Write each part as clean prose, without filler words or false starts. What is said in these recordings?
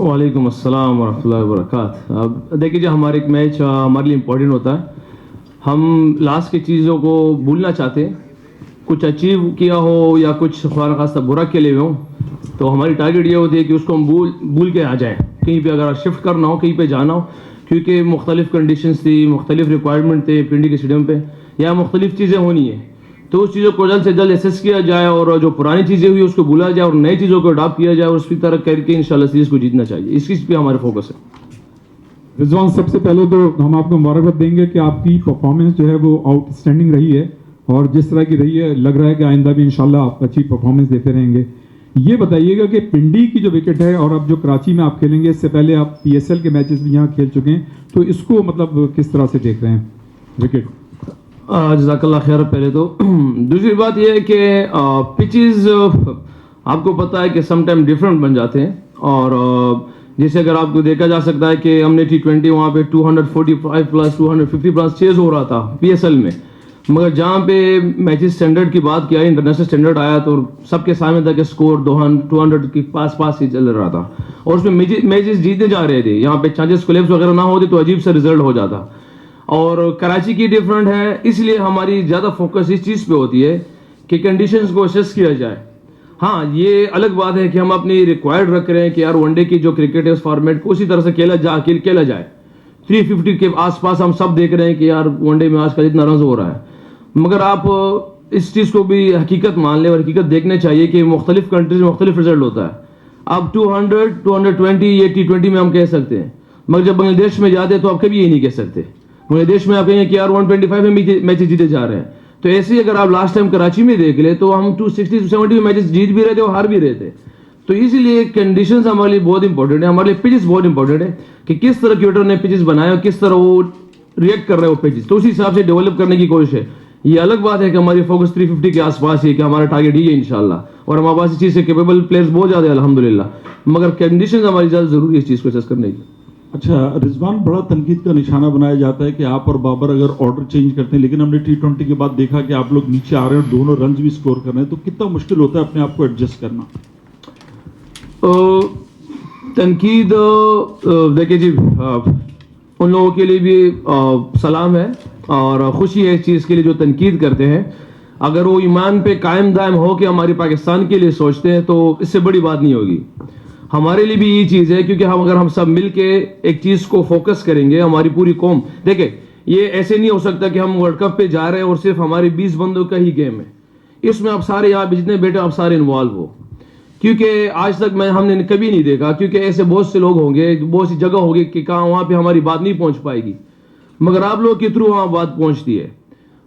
وعلیکم السلام ورحمۃ اللہ وبرکاتہ. اب دیکھیے جی, ہمارا ایک میچ ہمارے لیے امپورٹنٹ ہوتا ہے. ہم لاسٹ کی چیزوں کو بھولنا چاہتے ہیں, کچھ اچیو کیا ہو یا کچھ خدا نخواستہ برا کے لیے ہوں, تو ہماری ٹارگیٹ یہ ہوتی ہے کہ اس کو ہم بھول کے آ جائیں. کہیں پہ اگر شفٹ کرنا ہو, کہیں پہ جانا ہو, کیونکہ مختلف کنڈیشنز تھی, مختلف ریکوائرمنٹ تھے پنڈی کے اسٹیڈیم پہ, یا مختلف چیزیں ہونی ہیں, تو اس چیزوں کو جلد سے جلد اسیس کیا جائے اور جو پرانی چیزیں ہوئی اس کو بھولا جائے اور نئی چیزوں کو اڈاپٹ کیا جائے اور اس کی طرح کر کے انشاءاللہ سیریز کو جیتنا چاہیے. اس چیز پہ ہمارا فوکس ہے. رضوان, سب سے پہلے تو ہم آپ کو مبارکباد دیں گے کہ آپ کی پرفارمنس جو ہے وہ آؤٹ اسٹینڈنگ رہی ہے, اور جس طرح کی رہی ہے لگ رہا ہے کہ آئندہ بھی انشاءاللہ آپ اچھی پرفارمنس دیتے رہیں گے. یہ بتائیے گا کہ پنڈی کی جو وکٹ ہے اور اب جو کراچی میں آپ کھیلیں گے, اس سے پہلے آپ پی ایس ایل کے میچز بھی یہاں کھیل چکے ہیں, تو اس کو مطلب کس طرح سے دیکھ رہے ہیں وکٹ؟ جزاک اللہ خیر. پہلے تو دوسری بات یہ ہے کہ پچز آپ کو پتہ ہے کہ سم ٹائم ڈفرینٹ بن جاتے ہیں, اور جیسے اگر آپ کو دیکھا جا سکتا ہے کہ ہم نے T20 وہاں پہ 245 پلس 250 پلس چیز ہو رہا تھا پی ایس ایل میں, مگر جہاں پہ میچز اسٹینڈرڈ کی بات کیا, انٹرنیشنل اسٹینڈرڈ آیا تو سب کے سامنے تھا کہ اسکور 200 کے پاس ہی چل رہا تھا, اور اس میں میچز جیتنے جا رہے تھے. یہاں پہ چانسز کولیپس وغیرہ نہ ہوتے تو عجیب سا رزلٹ ہو جاتا. اور کراچی کی ڈفرینٹ ہے, اس لیے ہماری زیادہ فوکس اس چیز پہ ہوتی ہے کہ کنڈیشنز کو اسیس کیا جائے. ہاں, یہ الگ بات ہے کہ ہم اپنی ریکوائرڈ رکھ رہے ہیں کہ یار ون ڈے کی جو کرکٹ ہے اس فارمیٹ کو اسی طرح سے کھیلا جائے. 350 کے آس پاس ہم سب دیکھ رہے ہیں کہ یار ون ڈے میں آج کل اتنا رنز ہو رہا ہے, مگر آپ اس چیز کو بھی حقیقت مان لیں اور حقیقت دیکھنے چاہیے کہ مختلف کنٹریز میں مختلف رزلٹ ہوتا ہے. اب 200 220 یہ T20 میں ہم کہہ سکتے ہیں, مگر جب بنگلہ دیش میں جاتے ہیں تو آپ کبھی یہ نہیں کہہ سکتے. بنگلہ دیش میں آپ کہیں کہ یار 125 میں میچز جیتے جا رہے ہیں. تو ایسے ہی اگر آپ لاسٹ ٹائم کراچی میں دیکھ لیں تو ہم 260 270 میں میچز جیت بھی رہے تھے اور ہار بھی رہے تھے. تو اسی لیے کنڈیشنز ہمارے لیے بہت امپورٹنٹ ہے, ہمارے لیے پچز بہت امپورٹنٹ ہے کہ کس طرح کیوٹر نے پچز بنائے اور کس طرح وہ ریئیکٹ کر رہے ہیں وہ پچز, تو اسی حساب سے ڈیولپ کرنے کی کوشش ہے. یہ الگ بات ہے کہ ہماری فوکس 350 کے آس پاس ہے کہ ہمارا ٹارگیٹ ہی ہے انشاءاللہ, اور ہمارے پاس اس چیز سے کیپیبل پلیئرز بہت زیادہ ہیں الحمدللہ, مگر کنڈیشنز ہماری زیادہ ضروری ہے اس چیز کو اسیس کرنے کی. اچھا رضوان, بڑا تنقید کا نشانہ بنایا جاتا ہے کہ آپ اور بابر اگر آرڈر چینج کرتے ہیں, لیکن ہم نے T20 کے بعد دیکھا کہ آپ لوگ نیچے آ رہے ہیں اور دونوں رنز بھی سکور کر رہے ہیں, تو کتنا مشکل ہوتا ہے اپنے آپ کو ایڈجسٹ کرنا؟ تنقید دیکھیے جی, ان لوگوں کے لیے بھی سلام ہے اور خوشی ہے اس چیز کے لیے جو تنقید کرتے ہیں. اگر وہ ایمان پہ قائم دائم ہو کہ ہماری پاکستان کے لیے سوچتے ہیں تو اس سے بڑی بات نہیں ہوگی. ہمارے لیے بھی یہ چیز ہے, کیونکہ اگر ہم سب مل کے ایک چیز کو فوکس کریں گے, ہماری پوری قوم دیکھیں, یہ ایسے نہیں ہو سکتا کہ ہم ورلڈ کپ پہ جا رہے ہیں اور صرف ہمارے 20 بندوں کا ہی گیم ہے. اس میں آپ سارے یہاں جتنے بیٹے آپ سارے انوالو ہو, کیونکہ آج تک ہم نے کبھی نہیں دیکھا, کیونکہ ایسے بہت سے لوگ ہوں گے, بہت سی جگہ ہوگی کہ کہاں وہاں پہ ہماری بات نہیں پہنچ پائے گی, مگر آپ لوگ کے تھرو وہاں بات پہنچتی ہے.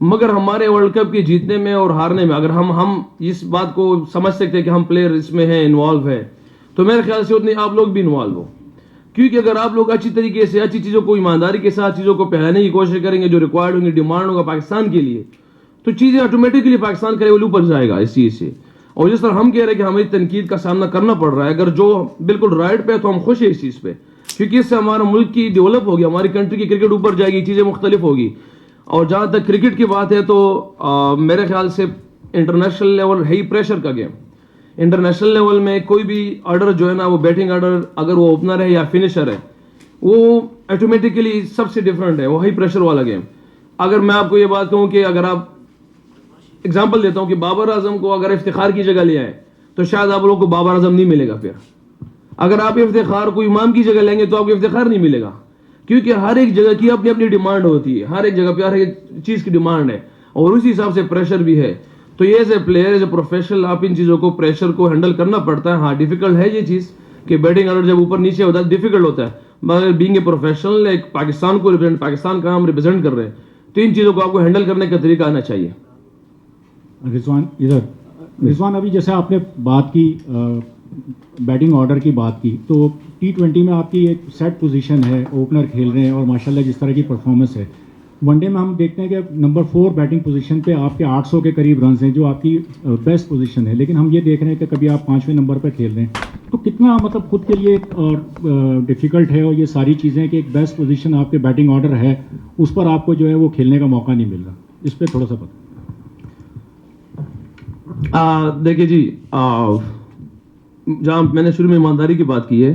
مگر ہمارے ورلڈ کپ کے جیتنے میں اور ہارنے میں اگر ہم اس بات کو سمجھ سکتے ہیں کہ ہم پلیئر اس میں ہیں, انوالو ہیں, تو میرے خیال سے اتنے آپ لوگ بھی انوالو ہو. کیونکہ اگر آپ لوگ اچھی طریقے سے اچھی چیزوں کو ایمانداری کے ساتھ چیزوں کو پھیلانے کی کوشش کریں گے جو ریکوائرڈ ہوں گی, ڈیمانڈ ہوگا پاکستان کے لیے, تو چیزیں آٹومیٹکلی پاکستان کا لیول اوپر جائے گا اس چیز سے. اور جس طرح ہم کہہ رہے ہیں کہ ہماری تنقید کا سامنا کرنا پڑ رہا ہے, اگر جو بالکل رائٹ پہ تو ہم خوش ہیں اس چیز پہ, کیونکہ اس سے ہمارا ملک کی ڈیولپ ہوگی, ہماری کنٹری کی کرکٹ اوپر جائے گی, چیزیں مختلف ہوگی. اور جہاں تک کرکٹ کی بات ہے تو میرے خیال سے انٹرنیشنل لیول ہے ہی پریشر کا گیم. انٹرنیشنل لیول میں کوئی بھی آرڈر جو ہے نا, وہ بیٹنگ آرڈر اگر وہ اوپنر ہے یا فنشر ہے, وہ آٹومیٹکلی سب سے ڈفرینٹ ہے, وہ ہائی پریشر والا گیم. اگر میں آپ کو یہ بات کہوں کہ اگر آپ اگزامپل دیتا ہوں کہ بابر اعظم کو اگر افتخار کی جگہ لے آئے تو شاید آپ لوگوں کو بابر اعظم نہیں ملے گا. پھر اگر آپ افتخار کو امام کی جگہ لیں گے تو آپ کو افتخار نہیں ملے گا, کیونکہ ہر ایک جگہ کی اپنی اپنی ڈیمانڈ ہوتی ہے, ہر ایک جگہ پہ ہر ایک چیز کی ڈیمانڈ ہے, اور اسی حساب سے پریشر بھی ہے. تو یہ as a player, as a professional, آپ ان چیزوں کو پریشر کو ہینڈل کرنا پڑتا ہے. ہاں ڈیفیکلٹ ہے یہ چیز کہ بیٹنگ آرڈر جب اوپر نیچے ہوتا ہے ڈیفیکلٹ ہوتا ہے, مگر بینگ اے پروفیشنل, ایک پاکستان کو پاکستان کا ہم ریپرزینٹ کر رہے ہیں, تو ان چیزوں کو آپ کو ہینڈل کرنے کا طریقہ آنا چاہیے. رضوان ابھی جیسے آپ نے بات کی بیٹنگ آرڈر کی بات کی, تو T20 میں آپ کی ایک سیٹ پوزیشن ہے, اوپنر کھیل رہے ہیں اور ماشاءاللہ جس طرح کی پرفارمنس ہے, ون ڈے میں ہم دیکھتے ہیں کہ نمبر 4 بیٹنگ پوزیشن پہ آپ کے 800 کے قریب رنز ہیں جو آپ کی بیسٹ پوزیشن ہے, لیکن ہم یہ دیکھ رہے ہیں کہ کبھی آپ 5ویں نمبر پہ کھیل رہے ہیں, تو کتنا مطلب خود کے لیے ڈیفیکلٹ ہے, اور یہ ساری چیزیں کہ ایک بیسٹ پوزیشن آپ کے بیٹنگ آرڈر ہے اس پر آپ کو جو ہے وہ کھیلنے کا موقع نہیں مل رہا, اس پہ تھوڑا سا بتا. دیکھیے جی, جہاں میں نے شروع میں ایمانداری کی بات کی ہے,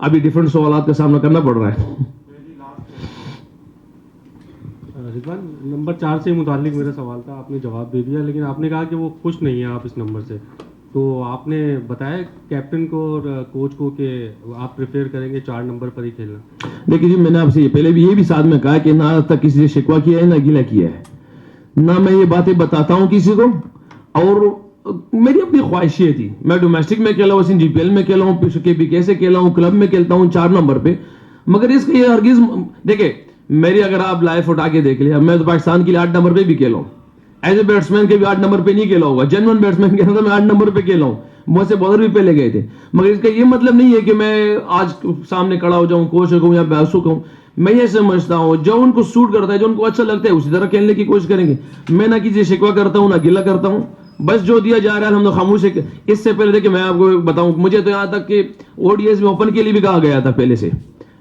ابھی ڈفرینٹ سوالات کا سامنا کرنا پڑ رہا ہے. رضوان نمبر 4 سے متعلق میرا سوال تھا, آپ نے جواب دے دیا, لیکن آپ نے کہا کہ وہ خوش نہیں ہیں آپ اس نمبر سے, تو آپ نے بتایا کیپٹن کو اور کوچ کو کہ آپ پریفیئر کریں گے 4 نمبر پر ہی کھیلنا. دیکھیے جی, میں نے آپ سے پہلے بھی یہ بھی ساتھ میں کہا کہ نہ آج تک کسی سے شکوہ کیا ہے نہ گلہ کیا ہے, نہ میں یہ باتیں بتاتا ہوں کسی کو, اور میری اپنی خواہش یہ تھی, میں ڈومیسٹک میں کھیلا ہوں, جی پی ایل میں کھیلا ہوں, کے بی کے سے کھیلا ہوں, کلب میں کھیلتا ہوں 4 نمبر پہ, مگر اس کا یہ ہرگز دیکھیں میری اگر آپ لائف اٹھا کے دیکھ لیں, میں تو پاکستان کے لیے 8 نمبر پہ بھی کھیلا ہوں, ایز اے بیٹسمین کے بھی 8 نمبر پہ نہیں کھیلا ہوگا, جنون بیٹسمین کے اندر میں 8 نمبر پہ کھیلا ہوں, مجھ سے بالر بھی پہلے گئے تھے, مگر اس کا یہ مطلب نہیں ہے کہ میں آج سامنے کھڑا ہو جاؤں کوچ کہوں یا بیسو کہوں. میں یہ سمجھتا ہوں جو ان کو سوٹ کرتا ہے, جو ان کو اچھا لگتا ہے اسی طرح کھیلنے کی کوشش کریں گے. میں نہ کسی شکوہ کرتا ہوں نہ گلہ کرتا ہوں, بس جو دیا جا رہا ہے الحمدللہ خاموش ہے. اس سے پہلے دیکھیں میں آپ کو بتاؤں, مجھے تو یہاں تک کہ او ڈی ایس میں اوپن کے لیے بھی کہا گیا تھا پہلے سے,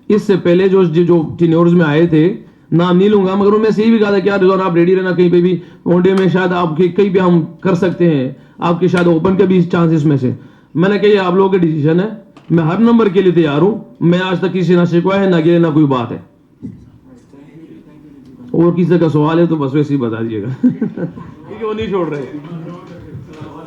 اس سے پہلے جو ٹینیورز میں آئے تھے, نام نہیں لوں گا, مگر ان میں سے یہ بھی کہا تھا کہ رضوان آپ ریڈی رہنا, کہیں پہ بھی ون ڈے میں شاید آپ کے کہیں بھی ہم کر سکتے ہیں, آپ کے شاید اوپن کے بھی چانسز میں سے. میں نے کہا یہ آپ لوگوں کا ڈیسیژن ہے, میں ہر نمبر کے لیے تیار ہوں, میں آج تک کسی نہ شکوہ ہے نہ گلے نہ کوئی بات ہے. اور کسی کا سوال ہے تو بس ویسے ہی بتا دیجیے گا کیونکہ وہ نہیں چھوڑ رہے.